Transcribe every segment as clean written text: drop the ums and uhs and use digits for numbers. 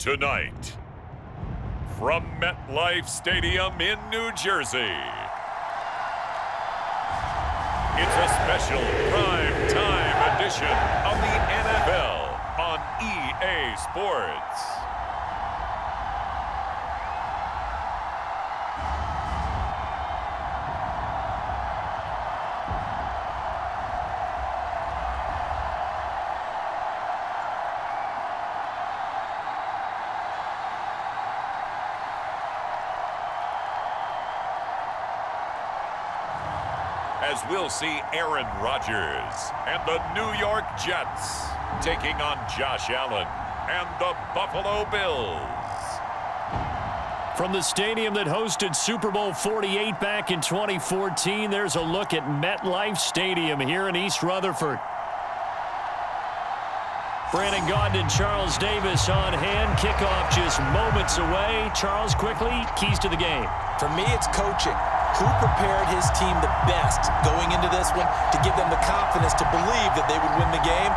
Tonight, from MetLife Stadium in New Jersey, it's a special prime time edition of the NFL on EA Sports. As we'll see Aaron Rodgers and the New York Jets taking on Josh Allen and the Buffalo Bills. From the stadium that hosted Super Bowl 48 back in 2014, there's a look at MetLife Stadium here in East Rutherford. Brandon Gaudin and Charles Davis on hand. Kickoff just moments away. Charles, quickly, keys to the game. For me, it's coaching. Who prepared his team the best going into this one to give them the confidence to believe that they would win the game?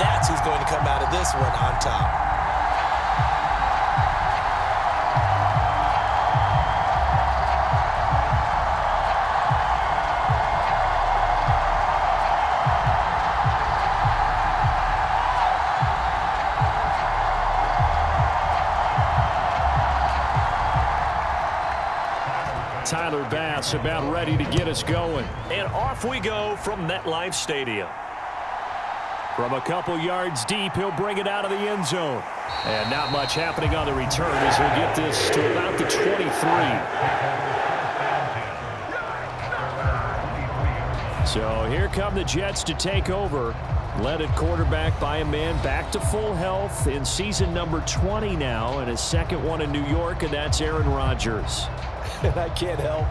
That's who's going to come out of this one on top. Tyler Bass about ready to get us going. And off we go from MetLife Stadium. From a couple yards deep, he'll bring it out of the end zone. And not much happening on the return as he'll get this to about the 23. So here come the Jets to take over. Led at quarterback by a man back to full health in season number 20 now, and his second one in New York, and that's Aaron Rodgers. And I can't help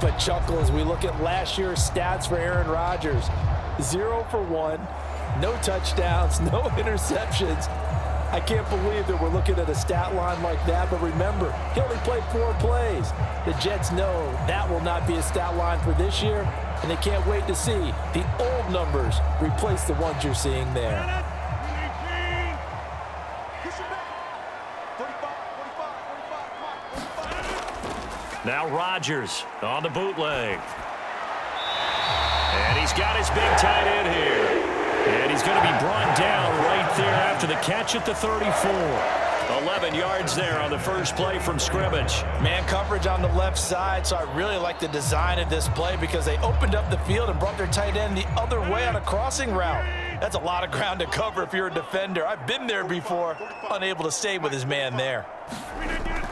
but chuckle as we look at last year's stats for Aaron Rodgers. 0 for 1, no touchdowns, no interceptions. I can't believe that we're looking at a stat line like that, but remember, he only played 4 plays. The Jets know that will not be a stat line for this year, and they can't wait to see the old numbers replace the ones you're seeing there. Now Rodgers on the bootleg. And he's got his big tight end here. And he's going to be brought down right there after the catch at the 34. 11 yards there on the first play from scrimmage. Man coverage on the left side, so I really like the design of this play because they opened up the field and brought their tight end the other way on a crossing route. That's a lot of ground to cover if you're a defender. I've been there before, unable to stay with his man there.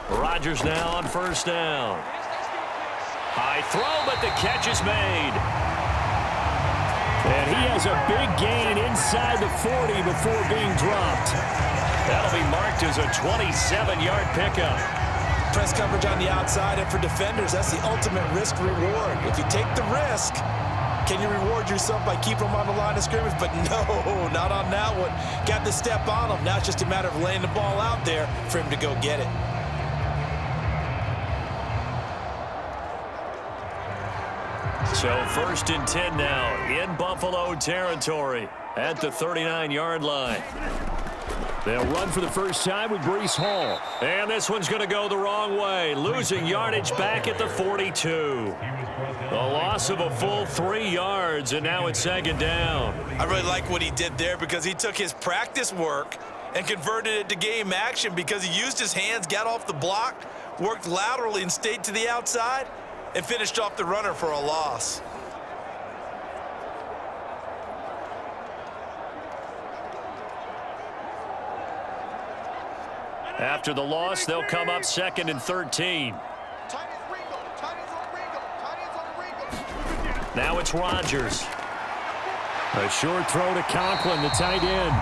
Rodgers now on first down. High throw, but the catch is made. And he has a big gain inside the 40 before being dropped. That'll be marked as a 27-yard pickup. Press coverage on the outside, and for defenders, that's the ultimate risk-reward. If you take the risk, can you reward yourself by keeping them on the line of scrimmage? But no, not on that one. Got to step on them. Now it's just a matter of laying the ball out there for him to go get it. So first and 10 now in Buffalo territory at the 39-yard line. They'll run for the first time with Breece Hall. And this one's going to go the wrong way, losing yardage back at the 42. A loss of a full 3 yards, and now it's second down. I really like what he did there because he took his practice work and converted it to game action because he used his hands, got off the block, worked laterally and stayed to the outside, and finished off the runner for a loss. After the loss, they'll come up second and 13. Now it's Rodgers. A short throw to Conklin, the tight end.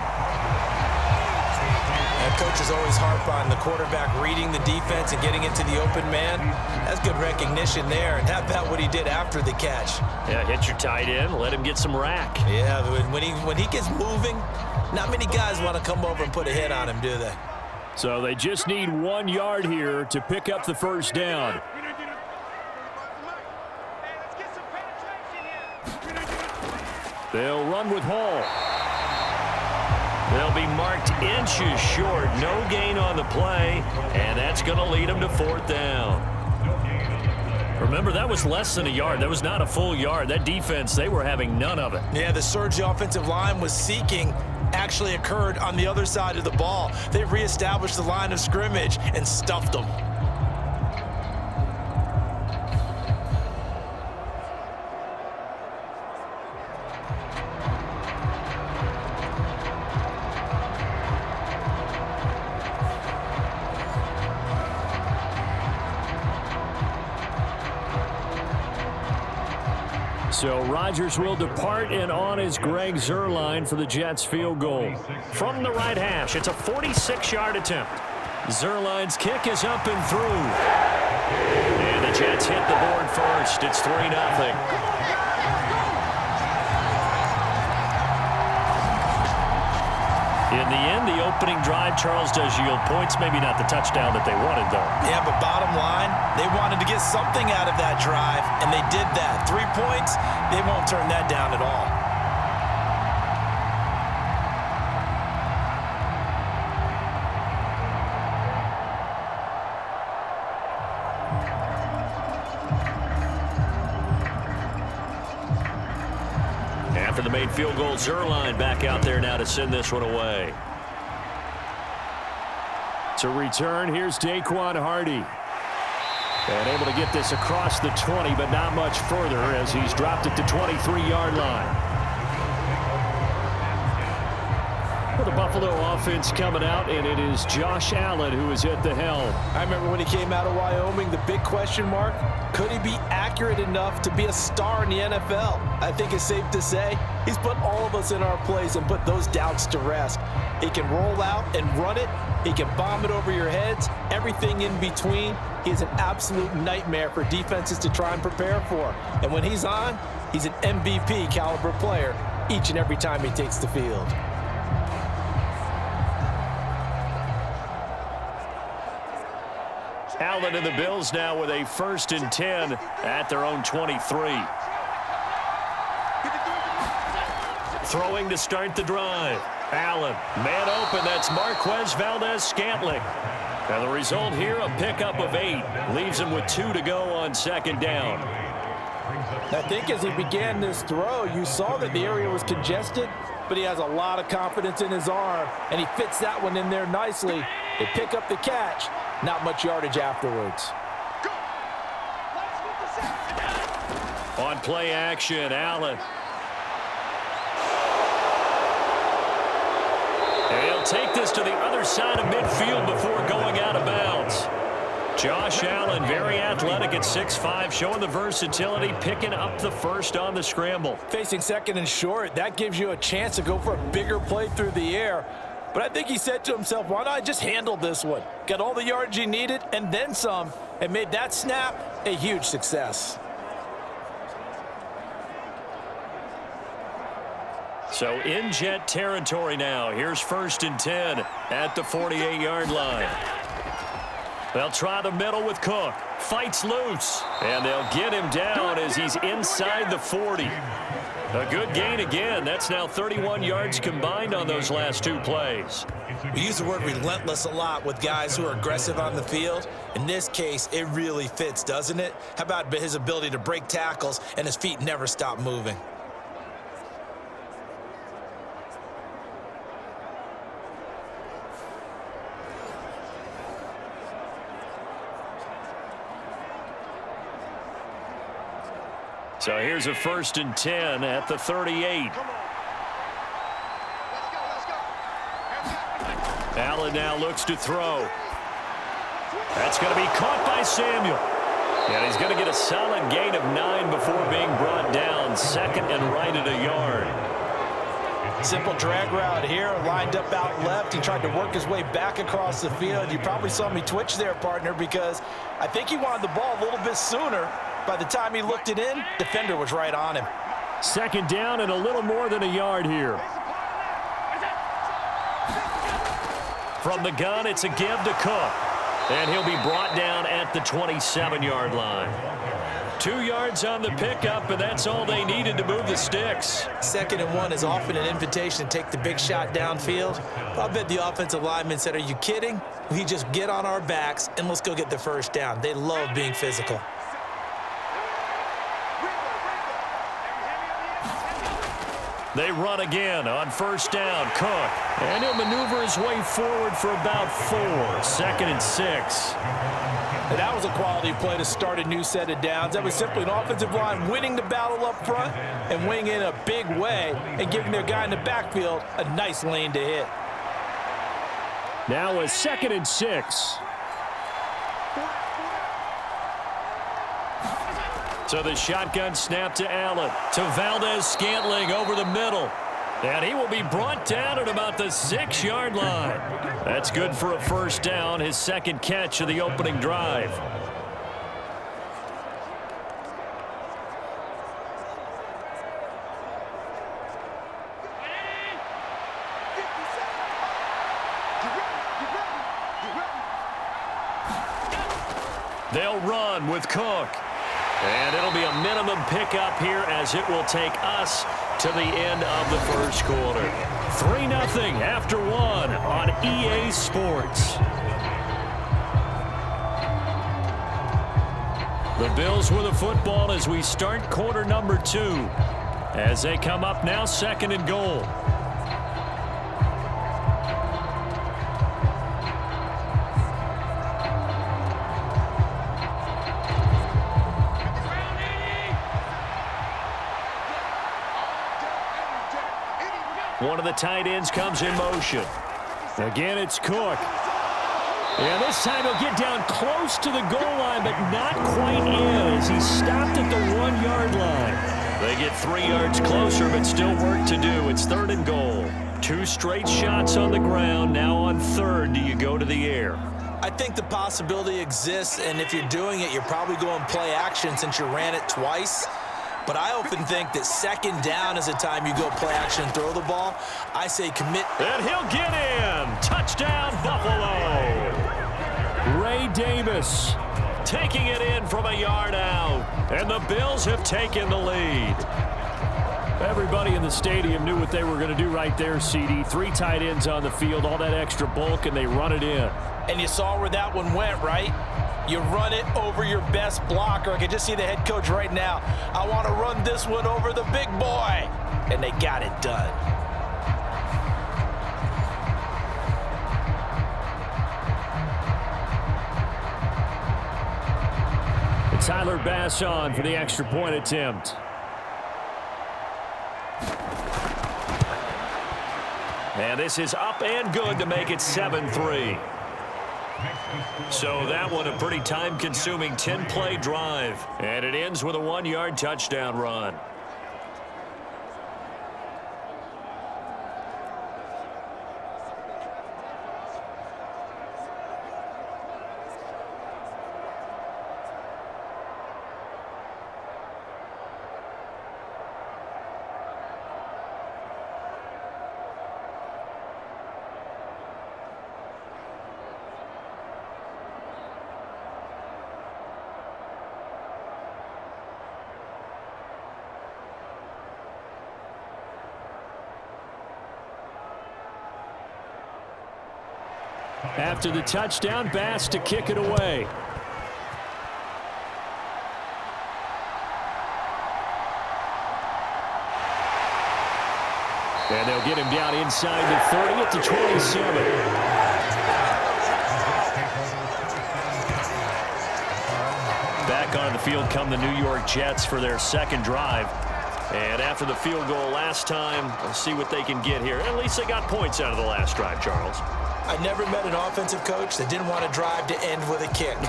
And coaches always harp on the quarterback reading the defense and getting into the open man. That's good recognition there. And how about what he did after the catch? Yeah, hit your tight end, let him get some rack. Yeah, when he gets moving, not many guys want to come over and put a hit on him, do they? So they just need 1 yard here to pick up the first down. They'll run with Hall. They'll be marked inches short. No gain on the play, and that's going to lead them to 4th down. Remember, that was less than a yard. That was not a full yard. That defense, they were having none of it. Yeah, the surge the offensive line was seeking actually occurred on the other side of the ball. They reestablished the line of scrimmage and stuffed them. So Rodgers will depart, and on is Greg Zuerlein for the Jets field goal. From the right hash, it's a 46-yard attempt. Zuerlein's kick is up and through. And the Jets hit the board first. It's 3-0. In the end, the opening drive, Charles, does yield points. Maybe not the touchdown that they wanted, though. Yeah, but bottom line, they wanted to get something out of that drive, and they did that. 3 points, they won't turn that down at all. After the made field goal, Zuerlein back out there now to send this one away. To return, here's Daquan Hardy. And able to get this across the 20, but not much further as he's dropped it to 23-yard line. Well, the Buffalo offense coming out, and it is Josh Allen who is at the helm. I remember when he came out of Wyoming, the big question mark, could he be accurate enough to be a star in the NFL? I think it's safe to say he's put all of us in our place and put those doubts to rest. He can roll out and run it. He can bomb it over your heads. Everything in between. He is an absolute nightmare for defenses to try and prepare for. And when he's on, he's an MVP caliber player each and every time he takes the field. Allen and the Bills now with a 1st and 10 at their own 23. Throwing to start the drive. Allen, man open, that's Marquez Valdez-Scantling. And the result here, a pickup of 8. Leaves him with 2 to go on 2nd down. I think as he began this throw, you saw that the area was congested, but he has a lot of confidence in his arm, and he fits that one in there nicely. They pick up the catch, not much yardage afterwards. On play action, Allen. And he'll take this to the other side of midfield before going out of bounds. Josh Allen, very athletic at 6'5", showing the versatility, picking up the first on the scramble. Facing 2nd and short, that gives you a chance to go for a bigger play through the air. But I think he said to himself, why not I just handle this one? Got all the yards he needed and then some, and made that snap a huge success. So in Jet territory now. Here's 1st and 10 at the 48-yard line. They'll try the middle with Cook. Fights loose, and they'll get him down as he's inside the 40. A good gain again. That's now 31 yards combined on those last 2 plays. We use the word relentless a lot with guys who are aggressive on the field. In this case, it really fits, doesn't it? How about his ability to break tackles and his feet never stop moving? So here's a 1st and 10 at the 38. Allen now looks to throw. That's going to be caught by Samuel. And he's going to get a solid gain of 9 before being brought down. 2nd and right at a yard. Simple drag route here, lined up out left. He tried to work his way back across the field. You probably saw me twitch there, partner, because I think he wanted the ball a little bit sooner. By the time he looked it in, defender was right on him. 2nd down and a little more than a yard here. From the gun, it's a give to Cook. And he'll be brought down at the 27-yard line. 2 yards on the pickup, and that's all they needed to move the sticks. 2nd and 1 is often an invitation to take the big shot downfield. I bet the offensive lineman said, are you kidding? We just get on our backs and let's go get the first down. They love being physical. They run again on 1st down. Cook. And he'll maneuver his way forward for about 4. 2nd and 6. And that was a quality play to start a new set of downs. That was simply an offensive line winning the battle up front and winning in a big way and giving their guy in the backfield a nice lane to hit. Now a 2nd and 6. So the shotgun snap to Allen. To Valdez-Scantling over the middle. And he will be brought down at about the 6-yard line. That's good for a 1st down, his 2nd catch of the opening drive. They'll run with Cook. And it'll be a minimum pickup here as it will take us to the end of the 1st quarter. 3-0 after 1 on EA Sports. The Bills with the football as we start quarter number 2. As they come up now, 2nd and goal. One of the tight ends comes in motion. Again, it's Cook. And this time he'll get down close to the goal line, but not quite in as he stopped at the 1-yard line. They get 3 yards closer, but still work to do. It's 3rd and goal. 2 straight shots on the ground. Now on 3rd, do you go to the air? I think the possibility exists, and if you're doing it, you're probably going play action since you ran it twice. But I often think that 2nd down is the time you go play action and throw the ball. I say commit. And he'll get in. Touchdown, Buffalo. Ray Davis taking it in from a yard out. And the Bills have taken the lead. Everybody in the stadium knew what they were going to do right there, CD. 3 tight ends on the field, all that extra bulk, and they run it in. And you saw where that one went, right? You run it over your best blocker. I can just see the head coach right now. I want to run this one over the big boy. And they got it done. Tyler Bass on for the extra point attempt. And this is up and good to make it 7-3. So that one a pretty time-consuming 10-play drive. And it ends with a 1-yard touchdown run. After the touchdown, Bass to kick it away. And they'll get him down inside the 30 at the 27. Back on the field come the New York Jets for their 2nd drive. And after the field goal last time, we'll see what they can get here. At least they got points out of the last drive, Charles. I never met an offensive coach that didn't want to drive to end with a kick.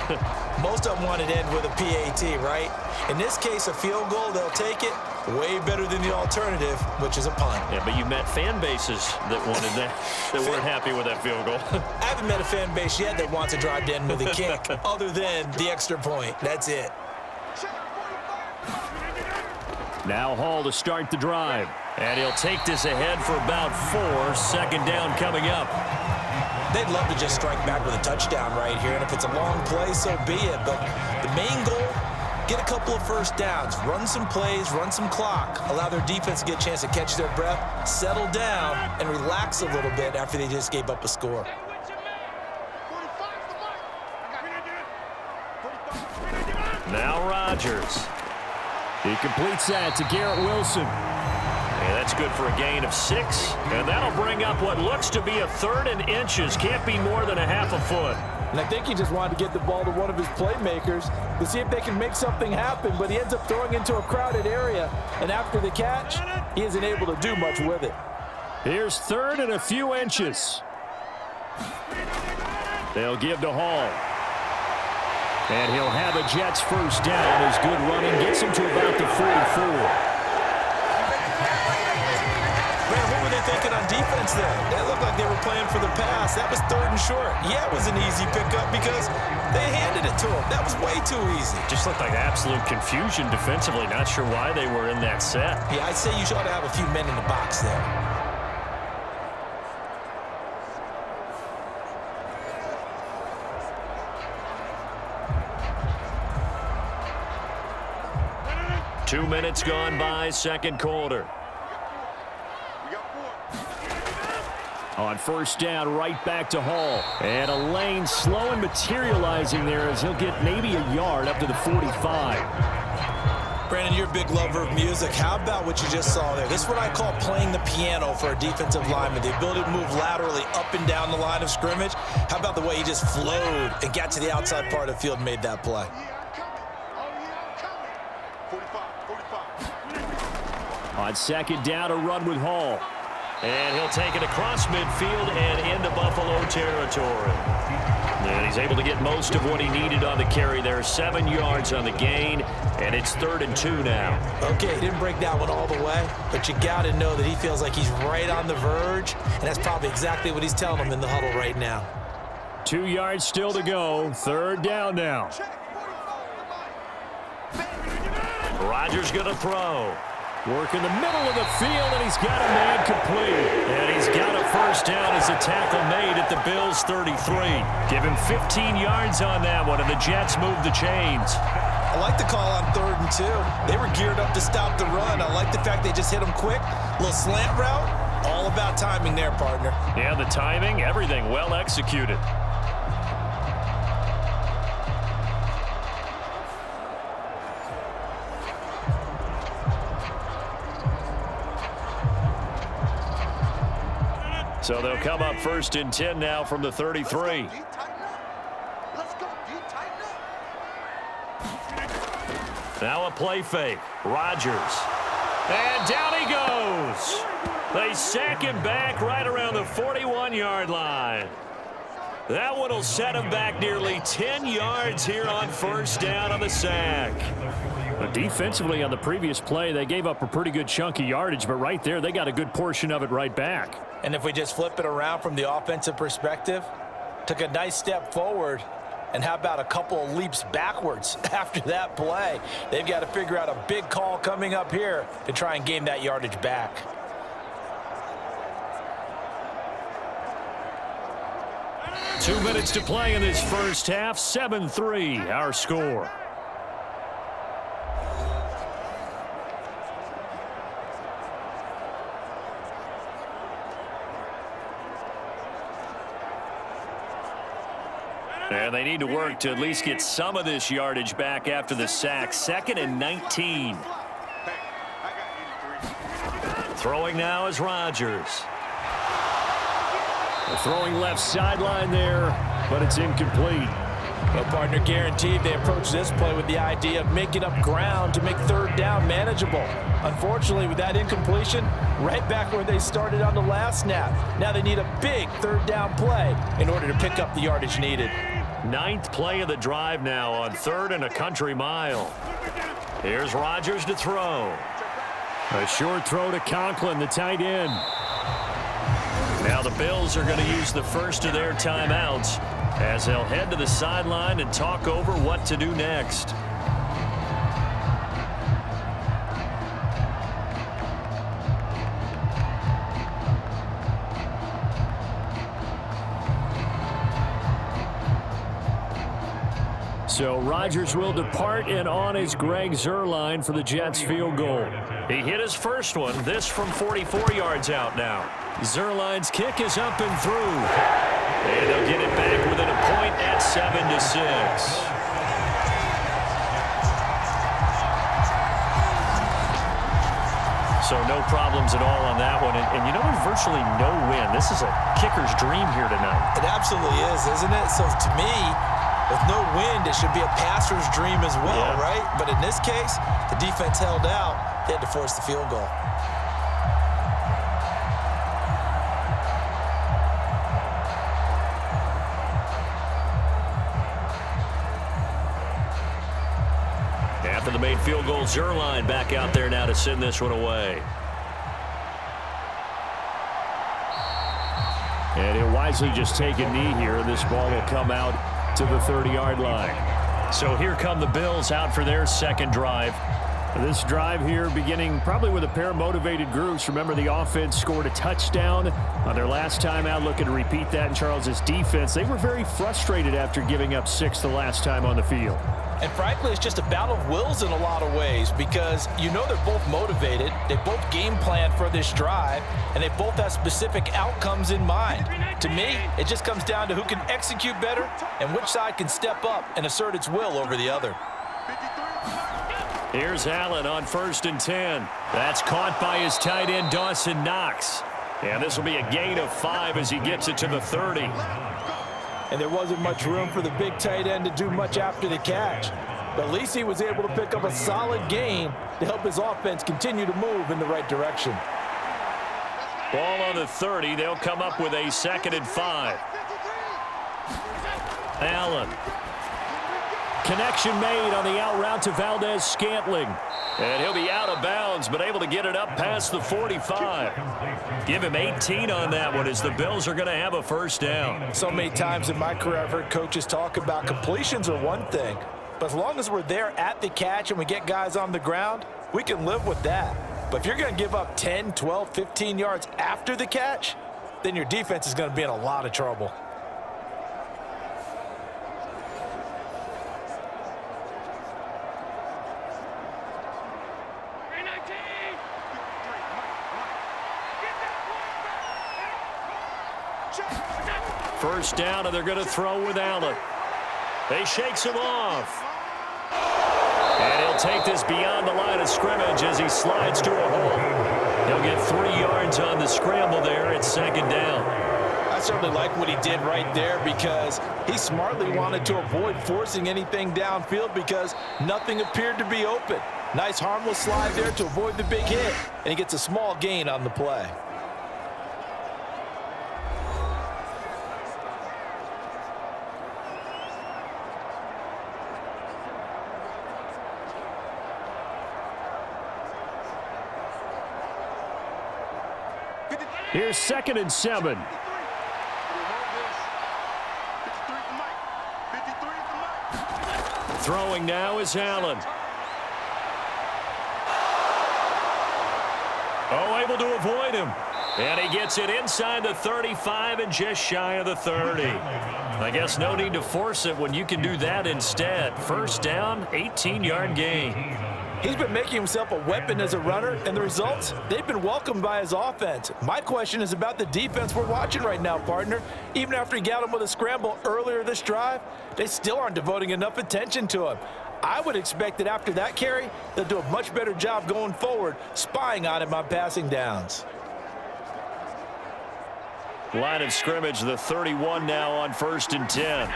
Most of them wanted to end with a PAT, right? In this case, a field goal, they'll take it. Way better than the alternative, which is a punt. Yeah, but you met fan bases that wanted that, that weren't happy with that field goal. I haven't met a fan base yet that wants to drive to end with a kick, other than the extra point. That's it. Now Hall to start the drive. And he'll take this ahead for about 4. 2nd down coming up. They'd love to just strike back with a touchdown right here, and if it's a long play, so be it. But the main goal get a couple of first downs, run some plays, run some clock, allow their defense to get a chance to catch their breath, settle down, and relax a little bit after they just gave up a score. Now Rodgers. He completes that to Garrett Wilson. And that's good for a gain of 6. And that'll bring up what looks to be a 3rd and inches. Can't be more than a half a foot. And I think he just wanted to get the ball to one of his playmakers to see if they can make something happen, but he ends up throwing into a crowded area. And after the catch, he isn't able to do much with it. Here's 3rd and a few inches. They'll give to Hall. And he'll have a Jets first down. His good running gets him to about the 44. Man, what were they thinking on defense there? They looked like they were playing for the pass. That was 3rd and short. Yeah, it was an easy pickup because they handed it to him. That was way too easy. Just looked like absolute confusion defensively. Not sure why they were in that set. Yeah, I'd say you ought to have a few men in the box there. Two minutes gone by, second quarter. On first down, right back to Hall. And a lane slow and materializing there as he'll get maybe a yard up to the 45. Brandon, you're a big lover of music. How about what you just saw there? This is what I call playing the piano for a defensive lineman. The ability to move laterally up and down the line of scrimmage. How about the way he just flowed and got to the outside part of the field and made that play? On second down, a run with Hall. And he'll take it across midfield and into Buffalo territory. And he's able to get most of what he needed on the carry there. 7 yards on the gain, and it's 3rd and 2 now. Okay, he didn't break that one all the way, but you got to know that he feels like he's right on the verge, and that's probably exactly what he's telling them in the huddle right now. 2 yards still to go. 3rd down now. Rodgers going to throw. Work in the middle of the field, and he's got a man complete. And he's got a first down as a tackle made at the Bills' 33. Give him 15 yards on that one, and the Jets move the chains. I like the call on 3rd and 2. They were geared up to stop the run. I like the fact they just hit him quick. Little slant route. All about timing there, partner. Yeah, the timing, everything well executed. So they'll come up 1st and 10 now from the 33. Now a play fake. Rodgers. And down he goes. They sack him back right around the 41-yard line. That one will set him back nearly 10 yards here on first down on the sack. Defensively on the previous play, they gave up a pretty good chunk of yardage, but right there, they got a good portion of it right back. And if we just flip it around from the offensive perspective, took a nice step forward, and how about a couple of leaps backwards after that play? They've got to figure out a big call coming up here to try and gain that yardage back. Two minutes to play in this first half. 7-3, our score. And they need to work to at least get some of this yardage back after the sack. 2nd and 19. Throwing now is Rodgers. Throwing left sideline there, but it's incomplete. Well, partner, guaranteed they approach this play with the idea of making up ground to make 3rd down manageable. Unfortunately, with that incompletion, right back where they started on the last snap. Now they need a big 3rd down play in order to pick up the yardage needed. 9th play of the drive now on 3rd and a country mile. Here's Rodgers to throw. A short throw to Conklin, the tight end. Now the Bills are going to use the first of their timeouts as they'll head to the sideline and talk over what to do next. So Rodgers will depart, and on is Greg Zuerlein for the Jets field goal. He hit his first one, this from 44 yards out now. Zuerlein's kick is up and through. And they'll get it back within a point at 7-6. So no problems at all on that one. And you know, there's virtually no win. This is a kicker's dream here tonight. It absolutely is, isn't it? So to me, with no wind, it should be a passer's dream as well, right? But in this case, the defense held out. They had to force the field goal. After the made field goal, Zuerlein back out there now to send this one away. And he'll wisely just take a knee here, and this ball will come out to the 30-yard line. So here come the Bills out for their second drive. This drive here beginning probably with a pair of motivated groups. Remember, the offense scored a touchdown on their last time out, looking to repeat that in Charles's defense. They were very frustrated after giving up 6 the last time on the field. And frankly, it's just a battle of wills in a lot of ways because you know they're both motivated, they both game plan for this drive, and they both have specific outcomes in mind. To me, it just comes down to who can execute better and which side can step up and assert its will over the other. Here's Allen on 1st and 10. That's caught by his tight end, Dawson Knox. And this will be a gain of 5 as he gets it to the 30. And there wasn't much room for the big tight end to do much after the catch. But at least he was able to pick up a solid gain to help his offense continue to move in the right direction. Ball on the 30. They'll come up with a 2nd and 5. Allen. Connection made on the out route to Valdez-Scantling. And he'll be out of bounds, but able to get it up past the 45. Give him 18 on that one as the Bills are going to have a first down. So many times in my career I've heard coaches talk about completions are one thing, but as long as we're there at the catch and we get guys on the ground, we can live with that. But if you're going to give up 10, 12, 15 yards after the catch, then your defense is going to be in a lot of trouble. First down, and they're going to throw with Allen. He shakes him off. And he'll take this beyond the line of scrimmage as he slides to a hole. He'll get 3 yards on the scramble there. It's 2nd down. I certainly like what he did right there because he smartly wanted to avoid forcing anything downfield because nothing appeared to be open. Nice harmless slide there to avoid the big hit, and he gets a small gain on the play. Here's 2nd and 7. Throwing now is Allen. Oh, able to avoid him. And he gets it inside the 35 and just shy of the 30. I guess no need to force it when you can do that instead. First down, 18-yard gain. He's been making himself a weapon as a runner, and the results, they've been welcomed by his offense. My question is about the defense we're watching right now, partner. Even after he got him with a scramble earlier this drive, they still aren't devoting enough attention to him. I would expect that after that carry, they'll do a much better job going forward, spying on him on passing downs. Line of scrimmage, the 31 now on 1st and 10.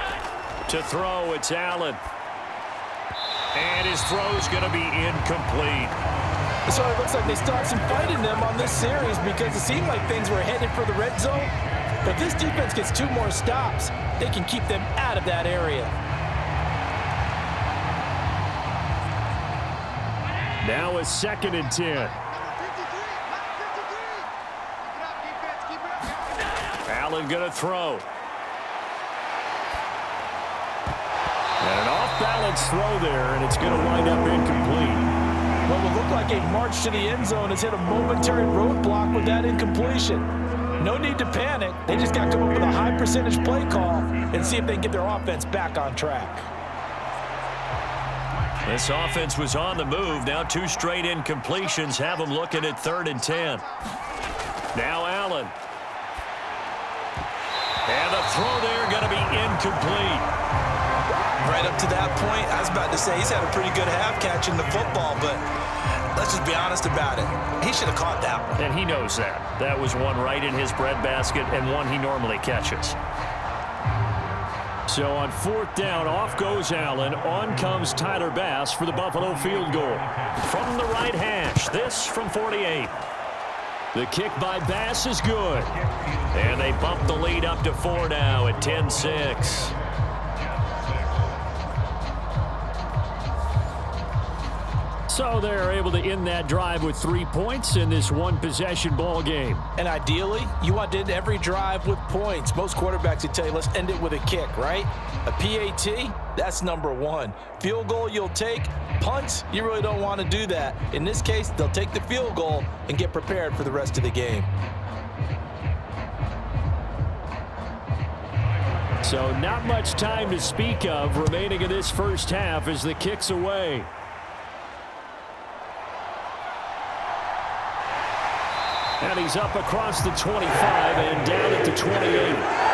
To throw, it's Allen. And his throw's going to be incomplete. So it looks like they start some fight in them on this series because it seemed like things were headed for the red zone. But this defense gets 2 more stops. They can keep them out of that area. Now a 2nd and 10. Allen going to throw. And an off-balance throw there, and it's going to wind up incomplete. What will look like a march to the end zone has hit a momentary roadblock with that incompletion. No need to panic. They just got to come up with a high percentage play call and see if they can get their offense back on track. This offense was on the move. Now 2 straight incompletions have them looking at 3rd and 10. Now Allen. And the throw there going to be incomplete. Right up to that point, I was about to say he's had a pretty good half catching the football, but let's just be honest about it. He should have caught that one. And he knows that. That was one right in his breadbasket and one he normally catches. So on 4th down, off goes Allen. On comes Tyler Bass for the Buffalo field goal. From the right hash, this from 48. The kick by Bass is good. And they bump the lead up to 4 now at 10-6. So they're able to end that drive with 3 points in this one-possession ball game. And ideally, you want to end every drive with points. Most quarterbacks would tell you, let's end it with a kick, right? A PAT, that's number 1. Field goal you'll take. Punts, you really don't want to do that. In this case, they'll take the field goal and get prepared for the rest of the game. So not much time to speak of remaining in this first half as the kick's away. And he's up across the 25 and down at the 28.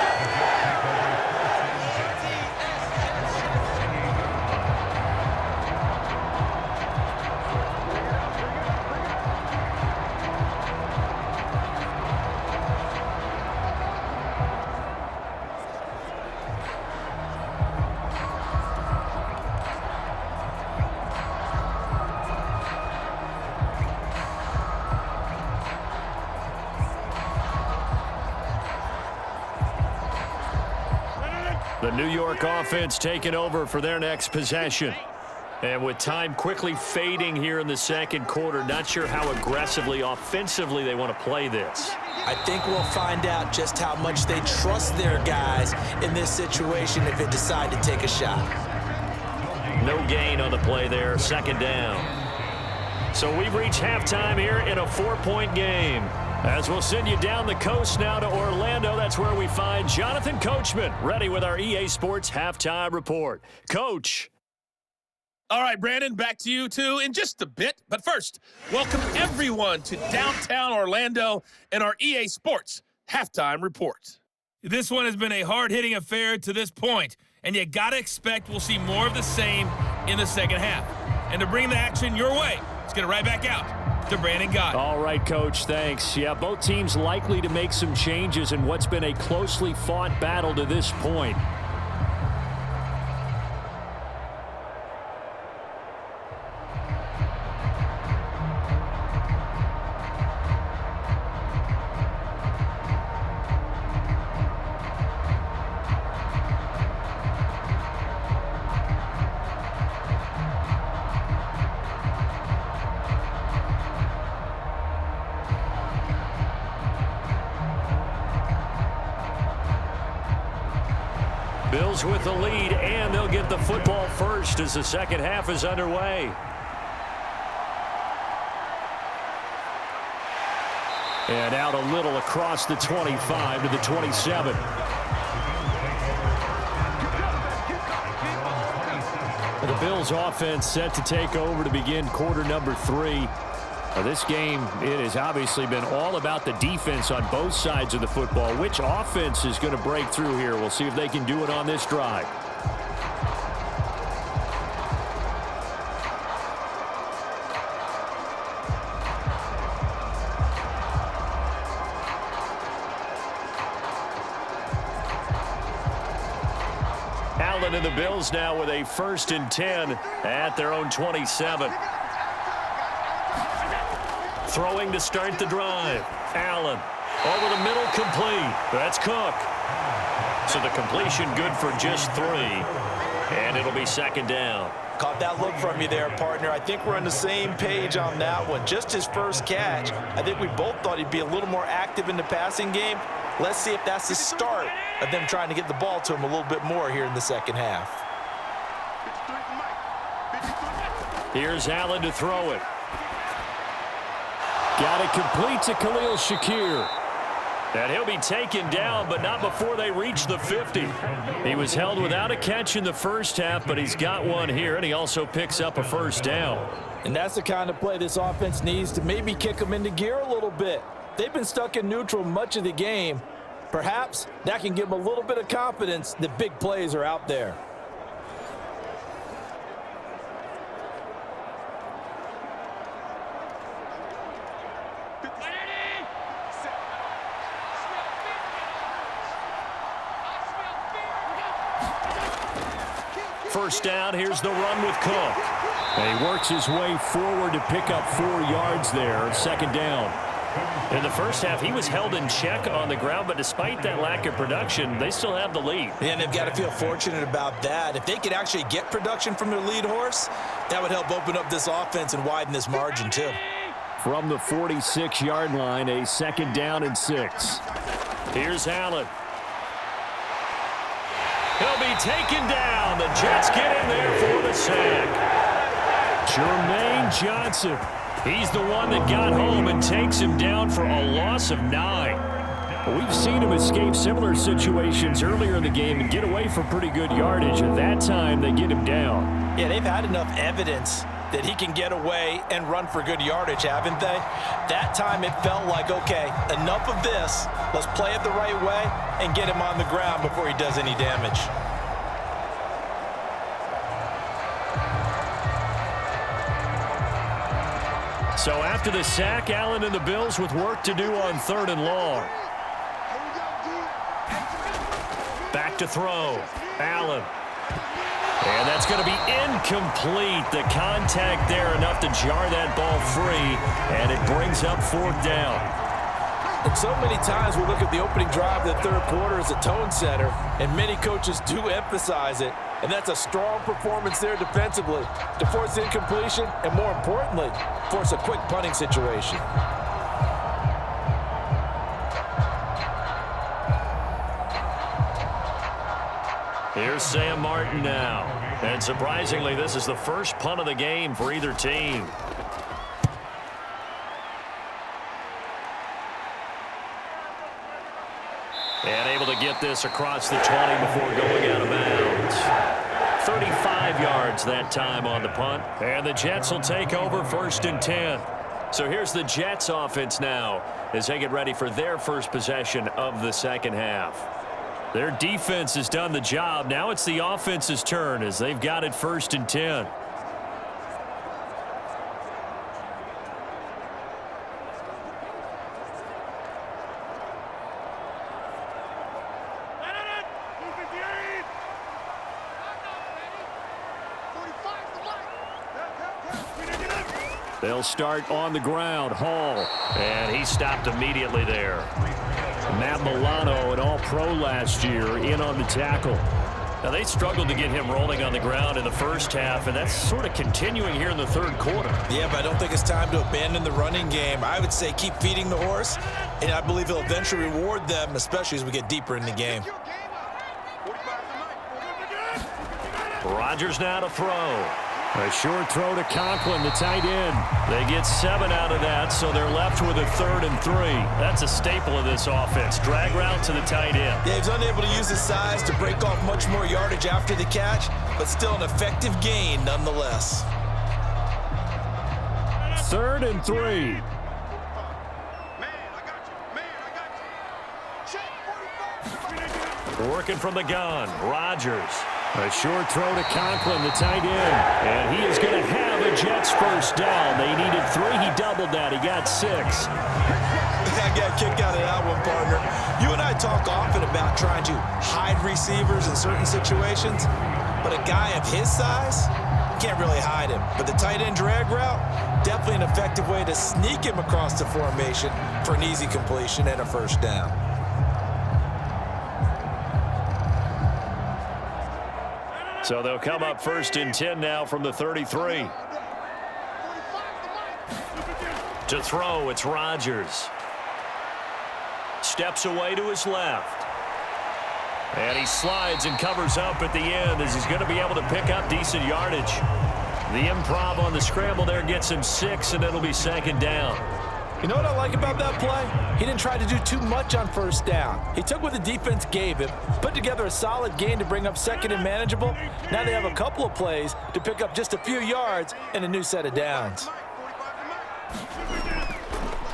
The New York offense taking over for their next possession. And with time quickly fading here in the second quarter, not sure how aggressively, offensively they want to play this. I think we'll find out just how much they trust their guys in this situation if they decide to take a shot. No gain on the play there, 2nd down. So we've reached halftime here in a 4-point game. As we'll send you down the coast now to Orlando, that's where we find Jonathan Coachman, ready with our EA Sports Halftime Report. Coach. All right, Brandon, back to you, too, in just a bit. But first, welcome everyone to downtown Orlando and our EA Sports Halftime Report. This one has been a hard-hitting affair to this point, and you got to expect we'll see more of the same in the second half. And to bring the action your way, let's get it right back out to Brandon Gott. All right, Coach, thanks. Yeah, both teams likely to make some changes in what's been a closely fought battle to this point. Bills with the lead, and they'll get the football first as the second half is underway. And out a little across the 25 to the 27. The Bills offense set to take over to begin quarter number 3. This game, it has obviously been all about the defense on both sides of the football. Which offense is going to break through here? We'll see if they can do it on this drive. Allen and the Bills now with a 1st and 10 at their own 27. Throwing to start the drive. Allen over the middle, complete. That's Cook. So the completion good for just 3. And it'll be 2nd down. Caught that look from you there, partner. I think we're on the same page on that one. Just his first catch. I think we both thought he'd be a little more active in the passing game. Let's see if that's the start of them trying to get the ball to him a little bit more here in the second half. Here's Allen to throw it. Got it complete to Khalil Shakir. And he'll be taken down, but not before they reach the 50. He was held without a catch in the first half, but he's got one here, and he also picks up a first down. And that's the kind of play this offense needs to maybe kick them into gear a little bit. They've been stuck in neutral much of the game. Perhaps that can give them a little bit of confidence that big plays are out there. First down, here's the run with Cook. And he works his way forward to pick up 4 yards there, second down. In the first half, he was held in check on the ground, but despite that lack of production, they still have the lead. Yeah, and they've got to feel fortunate about that. If they could actually get production from their lead horse, that would help open up this offense and widen this margin too. From the 46-yard line, a second down and 6. Here's Allen. He'll be taken down. The Jets get in there for the sack. Jermaine Johnson. He's the one that got home and takes him down for a loss of 9. We've seen him escape similar situations earlier in the game and get away for pretty good yardage. At that time, they get him down. Yeah, they've had enough evidence that he can get away and run for good yardage, haven't they? That time it felt like, okay, enough of this. Let's play it the right way and get him on the ground before he does any damage. So after the sack, Allen and the Bills with work to do on 3rd and long. Back to throw. Allen. And that's going to be incomplete. The contact there enough to jar that ball free, and it brings up 4th down. And so many times we look at the opening drive of the third quarter as a tone setter, and many coaches do emphasize it, and that's a strong performance there defensively to force incompletion and, more importantly, force a quick punting situation. Here's Sam Martin now. And surprisingly, this is the first punt of the game for either team. And able to get this across the 20 before going out of bounds. 35 yards that time on the punt. And the Jets will take over 1st and 10. So here's the Jets offense now as they get ready for their first possession of the second half. Their defense has done the job. Now it's the offense's turn as they've got it 1st and 10. They'll start on the ground. Hall. And he stopped immediately there. Matt Milano, an all-pro last year, in on the tackle. Now, they struggled to get him rolling on the ground in the first half, and that's sort of continuing here in the third quarter. Yeah, but I don't think it's time to abandon the running game. I would say keep feeding the horse, and I believe he'll eventually reward them, especially as we get deeper in the game. Rodgers now to throw. A short throw to Conklin, the tight end. They get 7 out of that, so they're left with a 3rd and 3. That's a staple of this offense. Drag route to the tight end. Yeah, he's unable to use his size to break off much more yardage after the catch, but still an effective gain nonetheless. 3rd and 3. Working from the gun, Rodgers. A short throw to Conklin, the tight end. And he is going to have a Jets first down. They needed 3. He doubled that. He got 6. I got a kick out of that one, partner. You and I talk often about trying to hide receivers in certain situations, but a guy of his size, you can't really hide him. But the tight end drag route, definitely an effective way to sneak him across the formation for an easy completion and a first down. So they'll come up 1st and 10 now from the 33. To throw, it's Rodgers. Steps away to his left. And he slides and covers up at the end as he's going to be able to pick up decent yardage. The improv on the scramble there gets him 6, and it'll be 2nd down. You know what I like about that play? He didn't try to do too much on first down. He took what the defense gave him, put together a solid gain to bring up second and manageable. Now they have a couple of plays to pick up just a few yards and a new set of downs.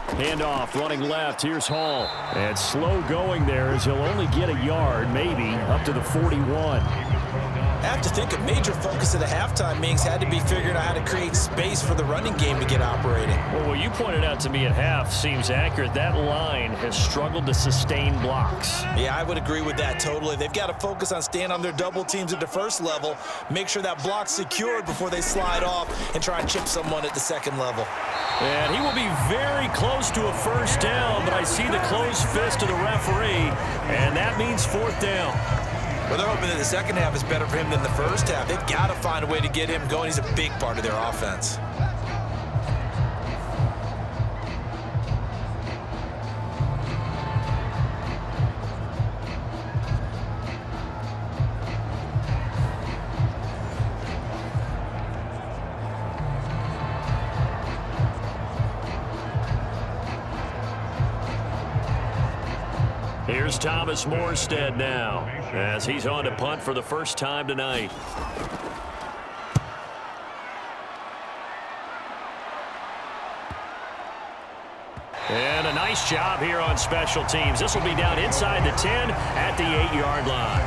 Handoff, running left. Here's Hall. And slow going there as he'll only get a yard, maybe, up to the 41. I have to think a major focus of the halftime meetings had to be figuring out how to create space for the running game to get operating. Well, what you pointed out to me at half seems accurate. That line has struggled to sustain blocks. Yeah, I would agree with that totally. They've got to focus on staying on their double teams at the first level, make sure that block's secured before they slide off and try and chip someone at the second level. And he will be very close to a first down, but I see the closed fist of the referee, and that means fourth down. Well, they're hoping that the second half is better for him than the first half. They've got to find a way to get him going. He's a big part of their offense. Here's Thomas Morstead now, as he's on to punt for the first time tonight. And a nice job here on special teams. This will be down inside the 10 at the 8-yard line.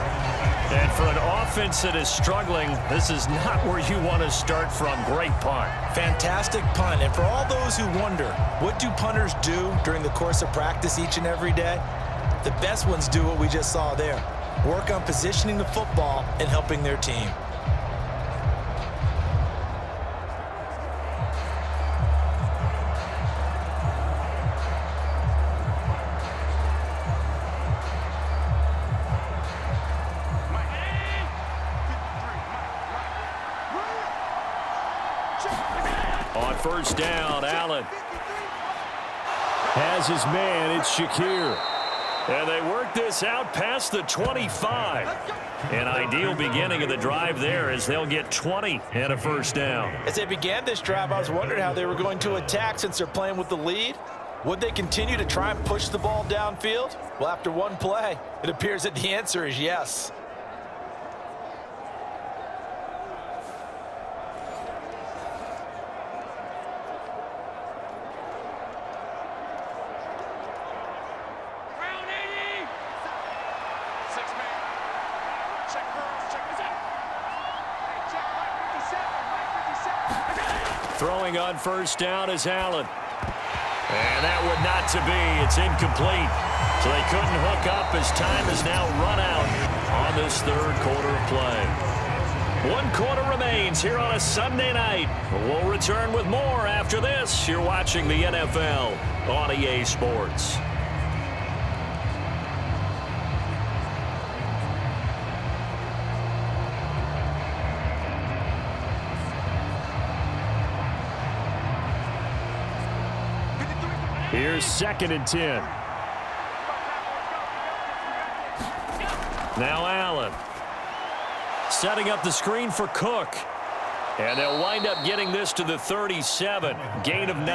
And for an offense that is struggling, this is not where you want to start from. Great punt. Fantastic punt. And for all those who wonder, what do punters do during the course of practice each and every day? The best ones do what we just saw there. Work on positioning the football and helping their team. On first down, Allen has his man. It's Shakir. And they work this out past the 25. An ideal beginning of the drive there as they'll get 20 and a first down. As they began this drive, I was wondering how they were going to attack since they're playing with the lead. Would they continue to try and push the ball downfield? Well, after one play, it appears that the answer is yes. Throwing on first down is Allen. And that would not to be. It's incomplete. So they couldn't hook up as time is now run out on this third quarter of play. 1 quarter remains here on a Sunday night. We'll return with more after this. You're watching the NFL on EA Sports. Here's 2nd and 10. Now Allen. Setting up the screen for Cook. And they'll wind up getting this to the 37. Gain of 9.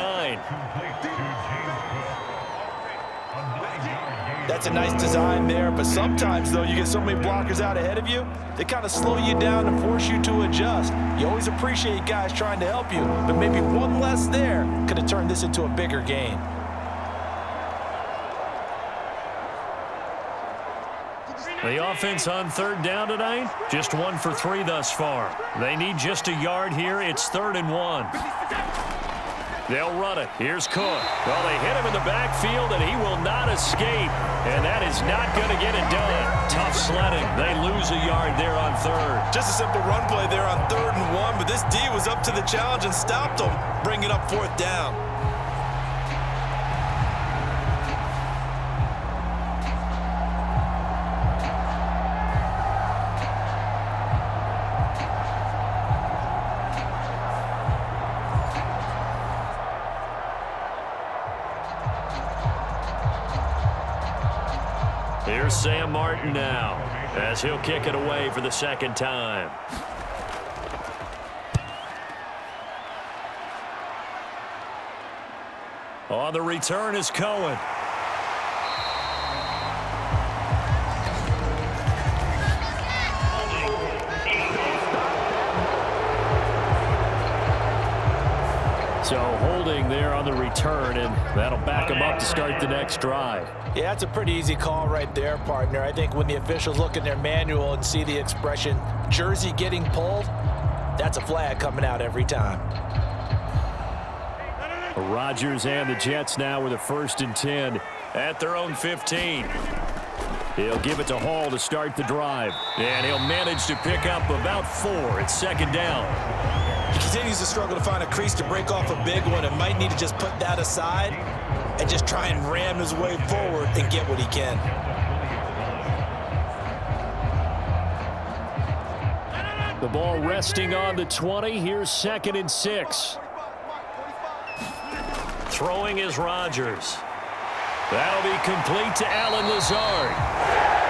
That's a nice design there, but sometimes, though, you get so many blockers out ahead of you, they kind of slow you down and force you to adjust. You always appreciate guys trying to help you, but maybe one less there could have turned this into a bigger gain. The offense on third down tonight, just 1 for 3 thus far. They need just a yard here. It's 3rd and 1. They'll run it. Here's Cook. Well, they hit him in the backfield, and he will not escape. And that is not going to get it done. Tough sledding. They lose a yard there on third. Just a simple run play there on 3rd and 1, but this D was up to the challenge and stopped them, bringing up 4th down. Here's Sam Martin now as he'll kick it away for the 2nd time. On the return is Cohen. So holding there on the return, and that'll back him up to start the next drive. Yeah, that's a pretty easy call right there, partner. I think when the officials look in their manual and see the expression jersey getting pulled, that's a flag coming out every time. Rodgers and the Jets now with a 1st and 10 at their own 15. He'll give it to Hall to start the drive, and he'll manage to pick up about 4. It's 2nd down. He continues to struggle to find a crease to break off a big one and might need to just put that aside and just try and ram his way forward and get what he can. The ball resting on the 20. Here's 2nd and 6. Throwing is Rodgers. That'll be complete to Allen Lazard.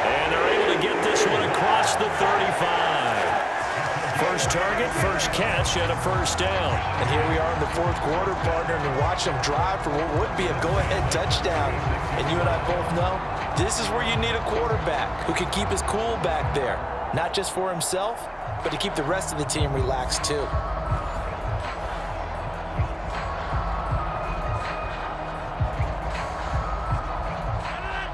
And they're able to get this one across the 35. First target, first catch, and a 1st down. And here we are in the 4th quarter, partner, and watch them drive for what would be a go-ahead touchdown. And you and I both know this is where you need a quarterback who can keep his cool back there. Not just for himself, but to keep the rest of the team relaxed too.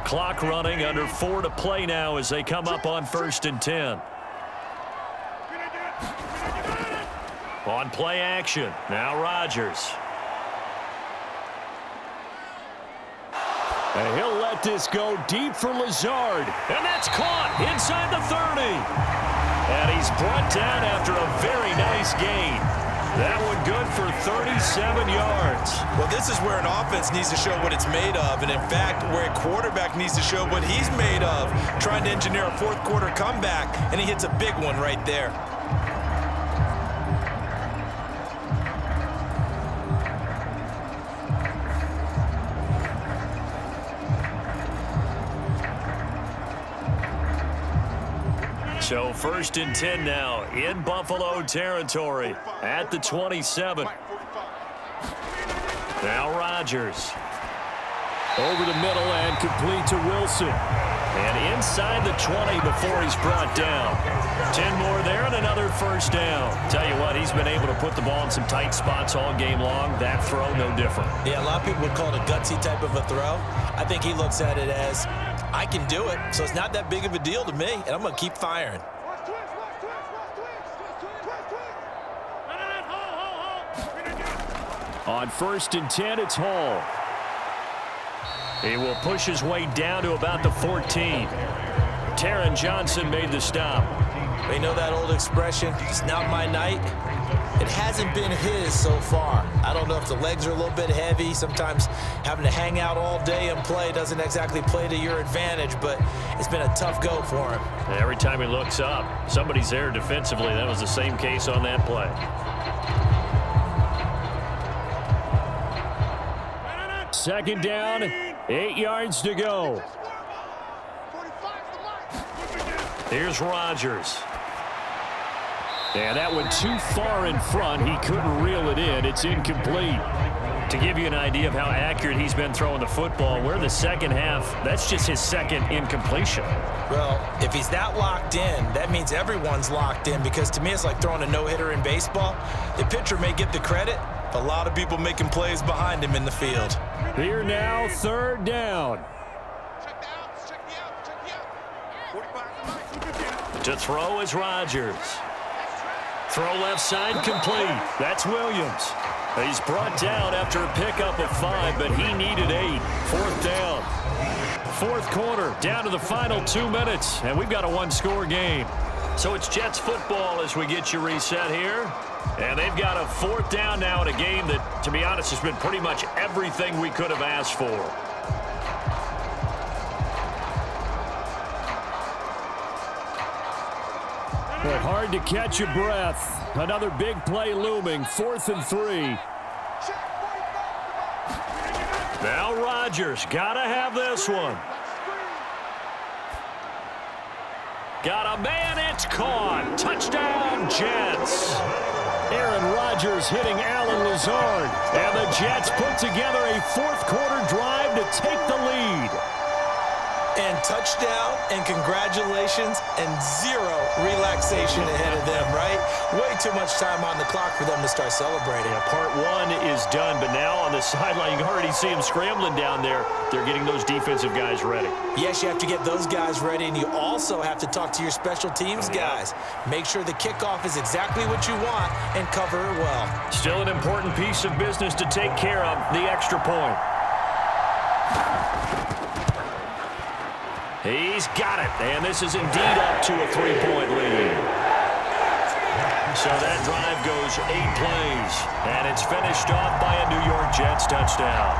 Clock running, under 4 to play now as they come up on 1st and 10. On play action, now Rodgers. And he'll let this go deep for Lazard. And that's caught inside the 30. And he's brought down after a very nice gain. That one good for 37 yards. Well, this is where an offense needs to show what it's made of. And in fact, where a quarterback needs to show what he's made of. Trying to engineer a 4th quarter comeback, and he hits a big one right there. So 1st and 10 now in Buffalo territory at the 27. Now Rodgers. Over the middle and complete to Wilson. And inside the 20 before he's brought down. 10 more there and another 1st down. Tell you what, he's been able to put the ball in some tight spots all game long. That throw, no different. Yeah, a lot of people would call it a gutsy type of a throw. I think he looks at it as, I can do it, so it's not that big of a deal to me, and I'm going to keep firing. On 1st and 10, it's Hall. He will push his way down to about the 14. Taron Johnson made the stop. You know that old expression, it's not my night? It hasn't been his so far. I don't know if the legs are a little bit heavy. Sometimes having to hang out all day and play doesn't exactly play to your advantage, but it's been a tough go for him. Every time he looks up, somebody's there defensively. That was the same case on that play. Second down, 8 yards to go. Here's Rodgers. And that one too far in front. He couldn't reel it in. It's incomplete. To give you an idea of how accurate he's been throwing the football, we're the second half. That's just his 2nd incompletion. Well, if he's that locked in, that means everyone's locked in, because to me it's like throwing a no-hitter in baseball. The pitcher may get the credit. A lot of people making plays behind him in the field. Here now, 3rd down. To throw is Rodgers. Throw left side complete. That's Williams. He's brought down after a pickup of 5, but he needed 8. 4th down. 4th quarter, down to the final 2 minutes, and we've got a 1-score game. So it's Jets football as we get you reset here. And they've got a 4th down now in a game that, to be honest, has been pretty much everything we could have asked for. But hard to catch your breath. Another big play looming. 4th and 3. Now Rodgers. Gotta have this one. Got a man. It's caught. Touchdown, Jets. Aaron Rodgers hitting Alan Lazard. And the Jets put together a fourth-quarter drive to take the lead. And touchdown, and congratulations, and zero relaxation ahead of them, right? Way too much time on the clock for them to start celebrating. Yeah, part one is done, but now on the sideline, you can already see them scrambling down there. They're getting those defensive guys ready. Yes, you have to get those guys ready, and you also have to talk to your special teams guys. Make sure the kickoff is exactly what you want and cover it well. Still an important piece of business to take care of, the extra point. He's got it, and this is indeed up to a three-point lead. So that drive goes 8 plays, and it's finished off by a New York Jets touchdown.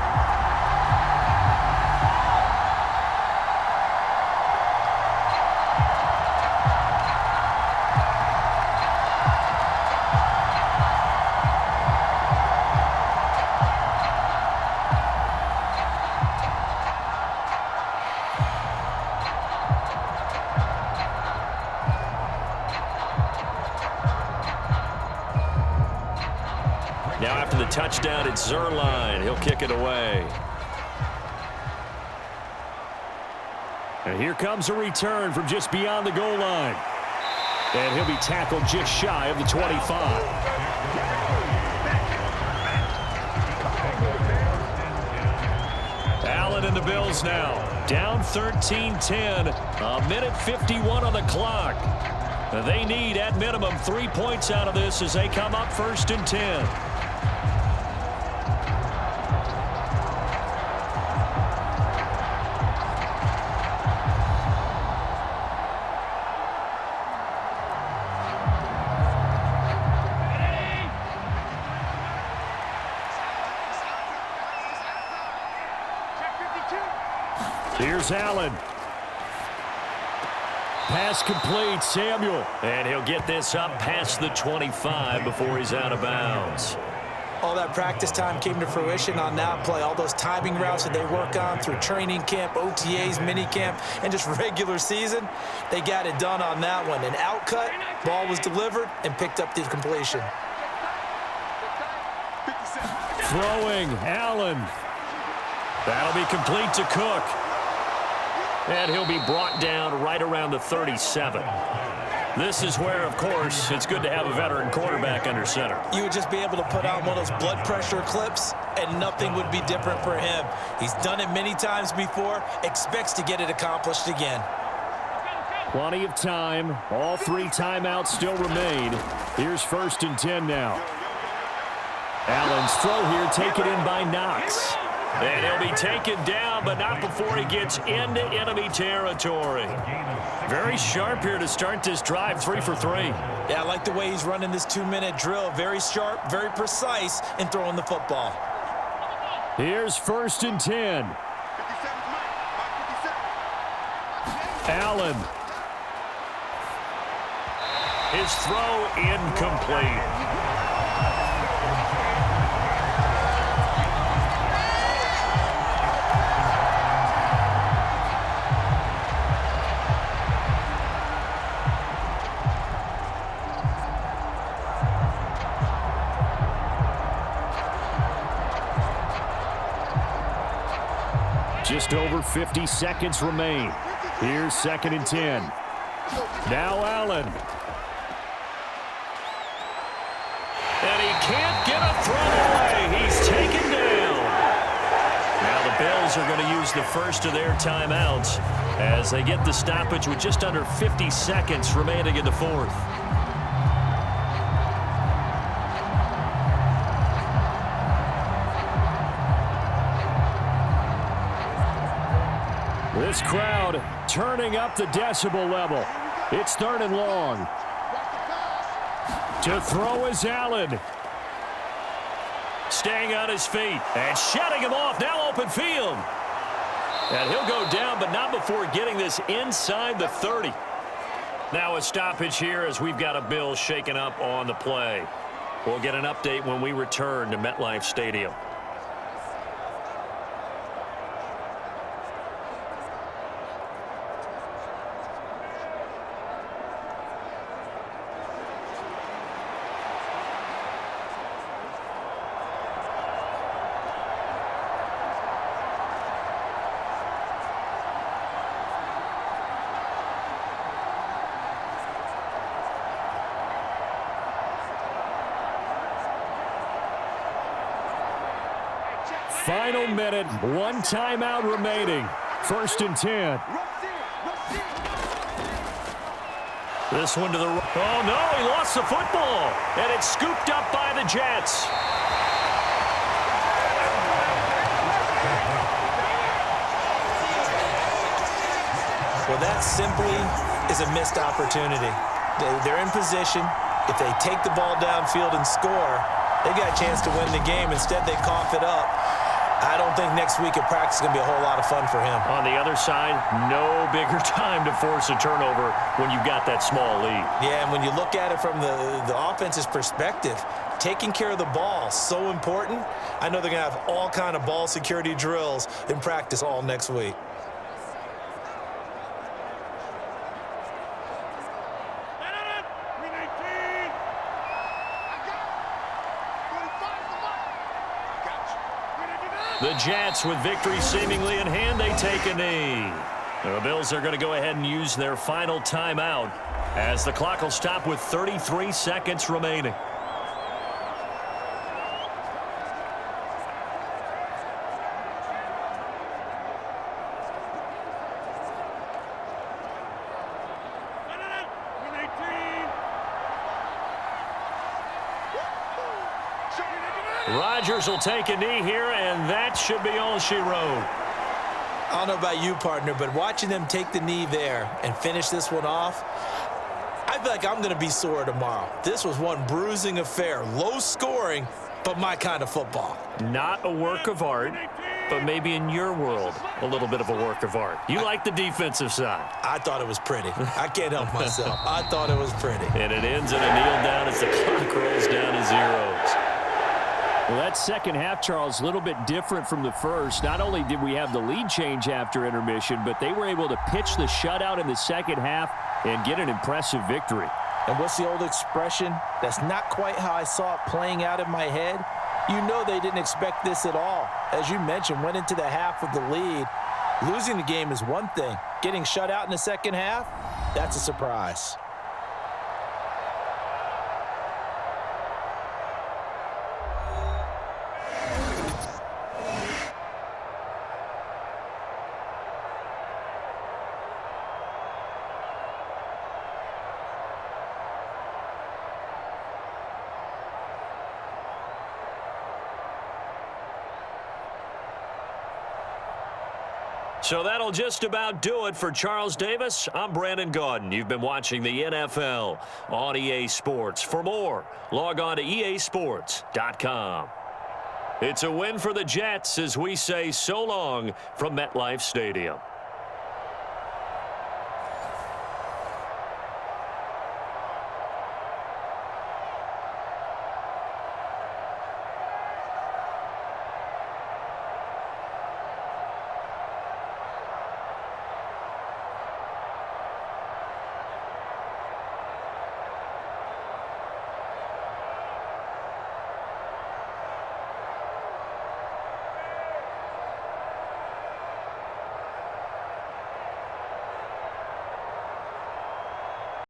Now after the touchdown, it's Zerline. He'll kick it away. And here comes a return from just beyond the goal line. And he'll be tackled just shy of the 25. Allen and the Bills now. Down 13-10. A minute 51 on the clock. They need, at minimum, 3 points out of this as they come up 1st and 10. Here's Allen. Pass complete, Samuel. And he'll get this up past the 25 before he's out of bounds. All that practice time came to fruition on that play. All those timing routes that they work on through training camp, OTAs, minicamp, and just regular season, they got it done on that one. An outcut, ball was delivered, and picked up the completion. Throwing, Allen. That'll be complete to Cook. And he'll be brought down right around the 37. This is where, of course, it's good to have a veteran quarterback under center. You would just be able to put on one of those blood pressure clips, and nothing would be different for him. He's done it many times before, expects to get it accomplished again. Plenty of time. All 3 timeouts still remain. Here's 1st and 10 now. Allen's throw here taken in by Knox. And he'll be taken down, but not before he gets into enemy territory. Very sharp here to start this drive, 3 for 3. Yeah, I like the way he's running this 2-minute drill. Very sharp, very precise in throwing the football. Here's 1st and 10. Allen. His throw incomplete. Just over 50 seconds remain. Here's 2nd and 10. Now Allen. And he can't get a throw away. He's taken down. Now the Bills are going to use the first of their timeouts as they get the stoppage with just under 50 seconds remaining in the 4th. This crowd turning up the decibel level. It's 3rd and long. To throw is Allen. Staying on his feet and shutting him off. Now open field. And he'll go down, but not before getting this inside the 30. Now a stoppage here as we've got a Bill shaken up on the play. We'll get an update when we return to MetLife Stadium. Final minute, one timeout remaining. 1st and 10. This one to the... Oh, no, he lost the football. And it's scooped up by the Jets. Well, that simply is a missed opportunity. They're in position. If they take the ball downfield and score, they got a chance to win the game. Instead, they cough it up. I don't think next week at practice is going to be a whole lot of fun for him. On the other side, no bigger time to force a turnover when you've got that small lead. Yeah, and when you look at it from the offense's perspective, taking care of the ball, so important. I know they're going to have all kind of ball security drills in practice all next week. The Jets, with victory seemingly in hand, they take a knee. The Bills are going to go ahead and use their final timeout as the clock will stop with 33 seconds remaining. Rodgers will take a knee here, and that should be all she wrote. I don't know about you, partner, but watching them take the knee there and finish this one off, I feel like I'm going to be sore tomorrow. This was one bruising affair. Low scoring, but my kind of football. Not a work of art, but maybe in your world, a little bit of a work of art. You like the defensive side. I thought it was pretty. I can't help myself. I thought it was pretty. And it ends in a kneel down as the clock rolls down to zeros. Well, that second half, Charles, a little bit different from the first. Not only did we have the lead change after intermission, but they were able to pitch the shutout in the second half and get an impressive victory. And what's the old expression? That's not quite how I saw it playing out in my head. You know they didn't expect this at all. As you mentioned, went into the half with the lead. Losing the game is one thing. Getting shut out in the second half, that's a surprise. So that'll just about do it for Charles Davis. I'm Brandon Gaudin. You've been watching the NFL on EA Sports. For more, log on to easports.com. It's a win for the Jets as we say so long from MetLife Stadium.